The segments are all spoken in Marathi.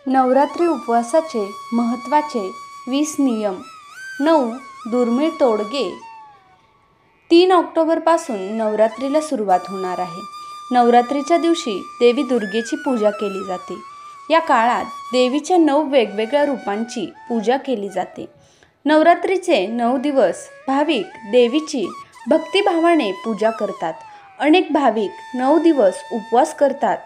नवरात्री उपवासाचे महत्त्वाचे 20 नियम. 9. दुर्मिळ तोडगे. 3 ऑक्टोबरपासून नवरात्रीला सुरुवात होणार आहे. नवरात्रीच्या दिवशी देवी दुर्गेची पूजा केली जाते. या काळात देवीच्या 9 वेगवेगळ्या रूपांची पूजा केली जाते. नवरात्रीचे 9 दिवस भाविक देवीची भक्तिभावाने पूजा करतात. अनेक भाविक 9 दिवस उपवास करतात.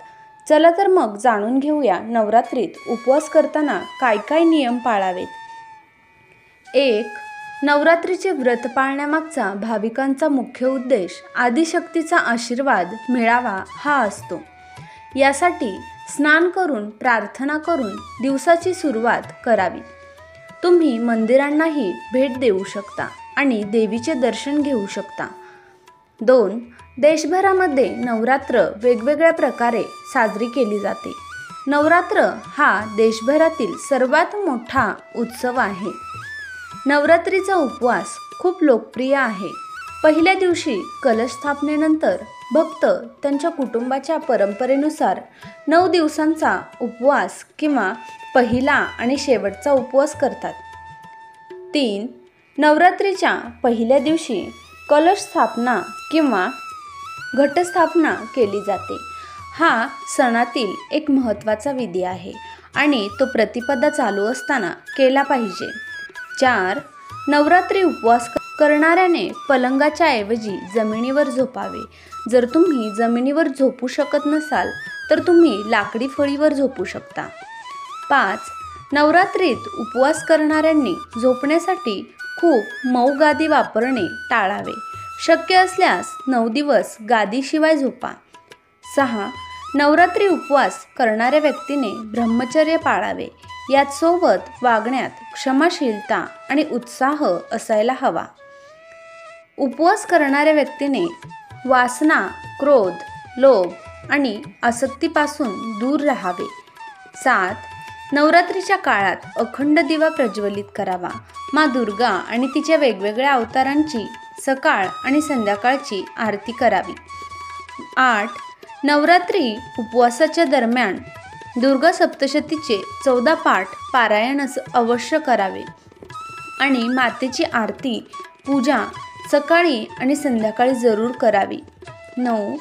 चला तर मग जाणून घेऊया नवरात्रीत उपवास करताना काय काय नियम पाळावेत. 1. नवरात्रीचे व्रत पाळण्यामागचा भाविकांचा मुख्य उद्देश आदिशक्तीचा आशीर्वाद मिळावा हा असतो. यासाठी स्नान करून प्रार्थना करून दिवसाची सुरुवात करावी. तुम्ही मंदिरांनाही भेट देऊ शकता आणि देवीचे दर्शन घेऊ शकता. 2. देशभरामध्ये नवरात्र वेगवेगळ्या प्रकारे साजरी केली जाते. नवरात्र हा देशभरातील सर्वात मोठा उत्सव आहे. नवरात्रीचा उपवास खूप लोकप्रिय आहे. पहिल्या दिवशी कलश स्थापनेनंतर भक्त त्यांच्या कुटुंबाच्या परंपरेनुसार 9 दिवसांचा उपवास किंवा पहिला आणि शेवटचा उपवास करतात. 3. नवरात्रीच्या पहिल्या दिवशी कलश स्थापना किंवा घटस्थापना केली जाते. हा सणातील एक महत्त्वाचा विधी आहे आणि तो प्रतिपदा चालू असताना केला पाहिजे. 4. नवरात्री उपवास करणाऱ्याने पलंगाच्या ऐवजी जमिनीवर झोपावे. जर तुम्ही जमिनीवर झोपू शकत नसाल तर तुम्ही लाकडी फळीवर झोपू शकता. 5. नवरात्रीत उपवास करणाऱ्यांनी झोपण्यासाठी खूप मऊ गादी वापरणे टाळावे. शक्य असल्यास 9 दिवस गादीशिवाय झोपा. 6. नवरात्री उपवास करणाऱ्या व्यक्तीने ब्रह्मचर्य पाळावे. यात सोबत वागण्यात क्षमाशीलता आणि उत्साह असायला हवा. उपवास करणाऱ्या व्यक्तीने वासना, क्रोध, लोभ आणि आसक्तीपासून दूर राहावे. 7. नवरात्रीच्या काळात अखंड दिवा प्रज्वलित करावा. माँ दुर्गा आणि तिच्या वेगवेगळ्या अवतारांची सकाळ आणि संध्याकाळची आरती करावी. 8. नवरात्री उपवासाच्या दरम्यान दुर्गा सप्तशतीचे 14 पाठ पारायण अवश्य करावे आणि मातेची आरती पूजा सकाळी आणि संध्याकाळी जरूर करावी. 9.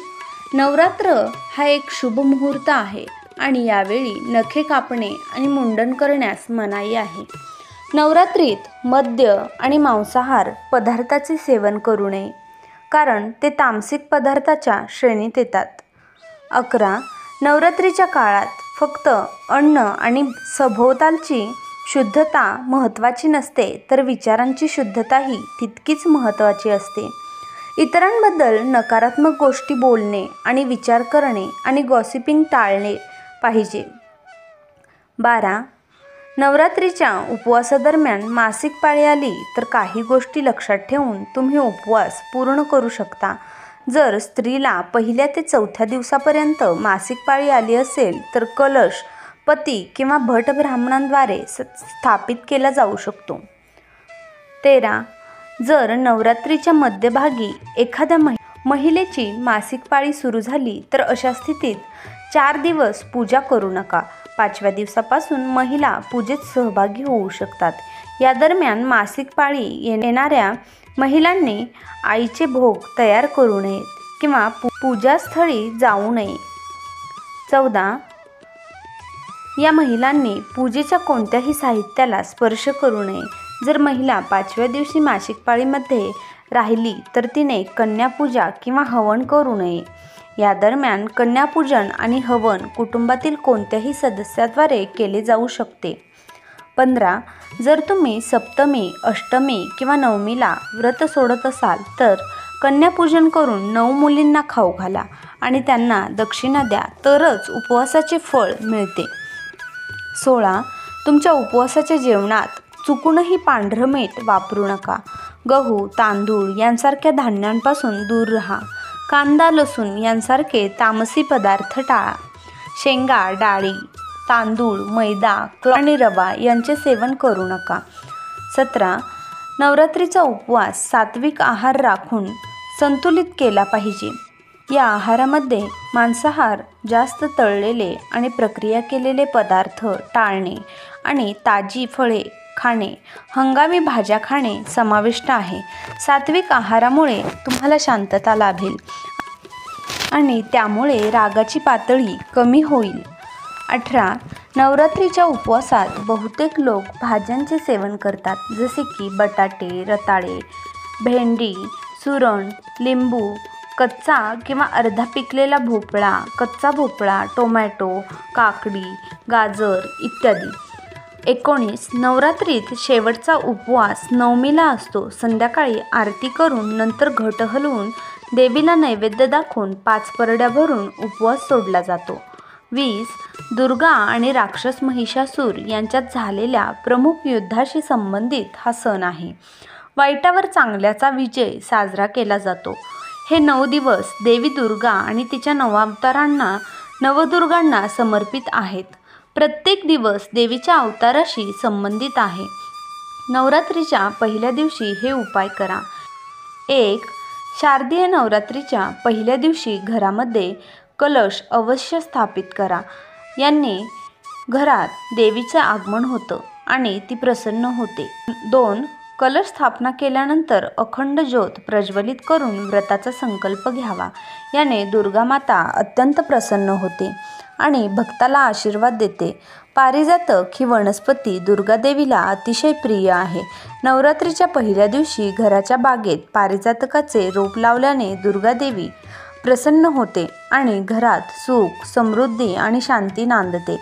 नवरात्र हा एक शुभ मुहूर्त आहे आणि यावेळी नखे कापणे आणि मुंडन करण्यास मनाई आहे. नवरात्रीत मद्य आणि मांसाहार पदार्थाचे सेवन करू नये कारण ते तामसिक पदार्थाच्या श्रेणीत येतात. 11. नवरात्रीच्या काळात फक्त अन्न आणि सभोवतालची शुद्धता महत्त्वाची नसते तर विचारांची शुद्धताही तितकीच महत्त्वाची असते. इतरांबद्दल नकारात्मक गोष्टी बोलणे आणि विचार करणे आणि गॉसिपिंग टाळले पाहिजे. 12. नवरात्रीच्या उपवासादरम्यान मासिक पाळी आली तर काही गोष्टी लक्षात ठेवून तुम्ही उपवास पूर्ण करू शकता. जर स्त्रीला पहिल्या ते 4थ्या दिवसापर्यंत मासिक पाळी आली असेल तर कलश पती किंवा भट ब्राह्मणांद्वारे स्थापित केला जाऊ शकतो. 13. जर नवरात्रीच्या मध्यभागी एखाद्या महिलेची मासिक पाळी सुरू झाली तर अशा स्थितीत 4 दिवस पूजा करू नका. 5व्या दिवसापासून महिला पूजेत सहभागी होऊ शकतात. या दरम्यान मासिक पाळी येणाऱ्या महिलांनी आईचे भोग तयार करू नयेत किंवा पूजास्थळी जाऊ नये. 14. या महिलांनी पूजेच्या कोणत्याही साहित्याला स्पर्श करू नये. जर महिला 5व्या दिवशी मासिक पाळीमध्ये राहिली तर तिने कन्यापूजा किंवा हवन करू नये. या दरम्यान कन्यापूजन आणि हवन कुटुंबातील कोणत्याही सदस्याद्वारे केले जाऊ शकते. 15. जर तुम्ही सप्तमी, अष्टमी किंवा नवमीला व्रत सोडत असाल तर कन्यापूजन करून 9 मुलींना खाऊ घाला आणि त्यांना दक्षिणा द्या तरच उपवासाचे फळ मिळते. 16. तुमच्या उपवासाच्या जेवणात चुकूनही पांढरं मीठ वापरू नका. गहू, तांदूळ यांसारख्या धान्यांपासून दूर राहा. कांदा, लसूण यांसारखे तामसी पदार्थ टाळा. शेंगा, डाळी, तांदूळ, मैदा आणि रवा यांचे सेवन करू नका. 17. नवरात्रीचा उपवास सात्विक आहार राखून संतुलित केला पाहिजे. या आहारामध्ये मांसाहार, जास्त तळलेले आणि प्रक्रिया केलेले पदार्थ टाळणे आणि ताजी फळे खाणे, हंगामी भाज्या खाणे समाविष्ट आहे. सात्विक आहारामुळे तुम्हाला शांतता लाभेल आणि त्यामुळे रागाची पातळी कमी होईल. 18. नवरात्रीच्या उपवासात बहुतेक लोक भाज्यांचे सेवन करतात, जसे की बटाटे, रताळे, भेंडी, सुरण, लिंबू, कच्चा किंवा अर्धा पिकलेला भोपळा, कच्चा भोपळा, टोमॅटो, काकडी, गाजर इत्यादी. 19. नवरात्रीत शेवटचा उपवास नवमीला असतो. संध्याकाळी आरती करून नंतर घट हलवून देवीला नैवेद्य दाखवून 5 परड्या भरून उपवास सोडला जातो. 20. दुर्गा आणि राक्षस महिषासूर यांच्यात झालेल्या प्रमुख युद्धाशी संबंधित हा सण आहे. वाईटावर चांगल्याचा विजय साजरा केला जातो. हे 9 दिवस देवी दुर्गा आणि तिच्या नवदुर्गांना समर्पित आहेत. प्रत्येक दिवस देवीच्या अवताराशी संबंधित आहे. नवरात्रीच्या पहिल्या दिवशी हे उपाय करा. 1. शारदीय नवरात्रीच्या पहिल्या दिवशी घरामध्ये कलश अवश्य स्थापित करा. याने घरात देवीचे आगमन होतं आणि ती प्रसन्न होते. 2. कलश स्थापना केल्यानंतर अखंड ज्योत प्रज्वलित करून व्रताचा संकल्प घ्यावा. याने दुर्गा माता अत्यंत प्रसन्न होते आणि भक्ताला आशीर्वाद देते. पारिजातक ही वनस्पती दुर्गादेवीला अतिशय प्रिय आहे. नवरात्रीच्या पहिल्या दिवशी घराच्या बागेत पारिजातकाचे रोप लावल्याने दुर्गादेवी प्रसन्न होते आणि घरात सुख, समृद्धी आणि शांती नांदते.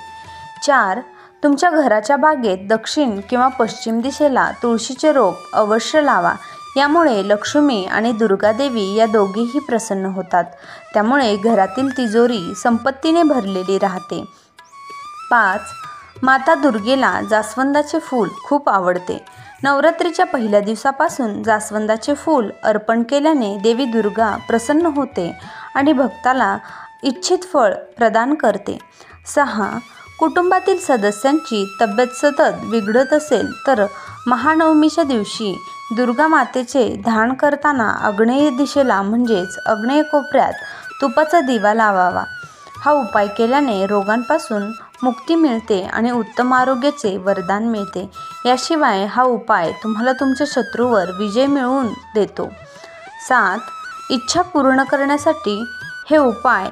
4. तुमच्या घराच्या बागेत दक्षिण किंवा पश्चिम दिशेला तुळशीचे रोप अवश्य लावा. यामुळे लक्ष्मी आणि दुर्गादेवी या दोघीही प्रसन्न होतात. त्यामुळे घरातील तिजोरी संपत्तीने भरलेली राहते. 5. माता दुर्गेला जास्वंदाचे फूल खूप आवडते. नवरात्रीच्या पहिल्या दिवसापासून जास्वंदाचे फूल अर्पण केल्याने देवी दुर्गा प्रसन्न होते आणि भक्ताला इच्छित फळ प्रदान करते. 6. कुटुंबातील सदस्यांची तब्येत सतत बिघडत असेल तर महानवमीच्या दिवशी दुर्गा मातेचे ध्यान करताना आग्नेय दिशेला म्हणजेच आग्नेय कोपऱ्यात तुपाचा दिवा लावावा. हा उपाय केल्याने रोगांपासून मुक्ती मिळते आणि उत्तम आरोग्याचे वरदान मिळते. याशिवाय हा उपाय तुम्हाला तुमच्या शत्रूवर विजय मिळवून देतो. 7. इच्छा पूर्ण करण्यासाठी हे उपाय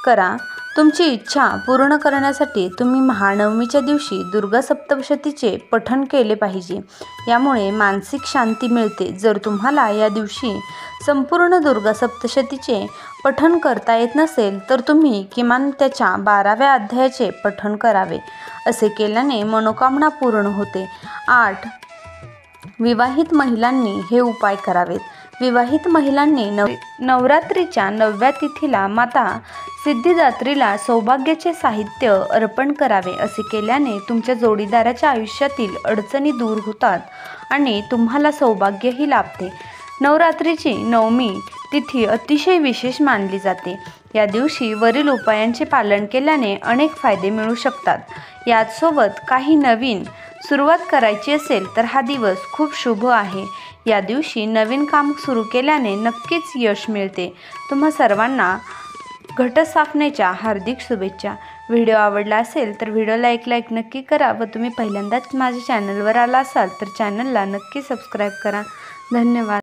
करा. तुमची इच्छा पूर्ण करण्यासाठी तुम्ही महानवमीच्या दिवशी दुर्गा सप्तशतीचे पठण केले पाहिजे. यामुळे मानसिक शांती मिळते. जर तुम्हाला या दिवशी संपूर्ण दुर्गा सप्तशतीचे पठण करता येत नसेल तर तुम्ही किमान त्याच्या 12व्या अध्यायाचे पठण करावे. असे केल्याने मनोकामना पूर्ण होते. 8. विवाहित महिलांनी हे उपाय करावेत. विवाहित महिलांनी नवरात्रीच्या 9व्या तिथीला माता सिद्धिदात्रीला सौभाग्याचे साहित्य अर्पण करावे. असे केल्याने तुमच्या जोडीदाराच्या आयुष्यातील अडचणी दूर होतात आणि तुम्हाला सौभाग्यही लाभते. नवरात्रीची 9वी तिथी अतिशय विशेष मानली जाते. या दिवशी वरील उपायांचे पालन केल्याने अनेक फायदे मिळू शकतात. याचसोबत काही नवीन सुरुवात करायची असेल तर हा दिवस खूप शुभ आहे. या दिवशी नवीन काम सुरू केल्याने नक्कीच यश मिळते. तुम्हा सर्वांना घटस्थापनेच्या हार्दिक शुभेच्छा. व्हिडिओ आवडला असेल तर व्हिडिओला एक लाईक नक्की करा व तुम्ही पहिल्यांदाच माझ्या चॅनलवर आला असाल तर चॅनलला नक्की सबस्क्राईब करा. धन्यवाद.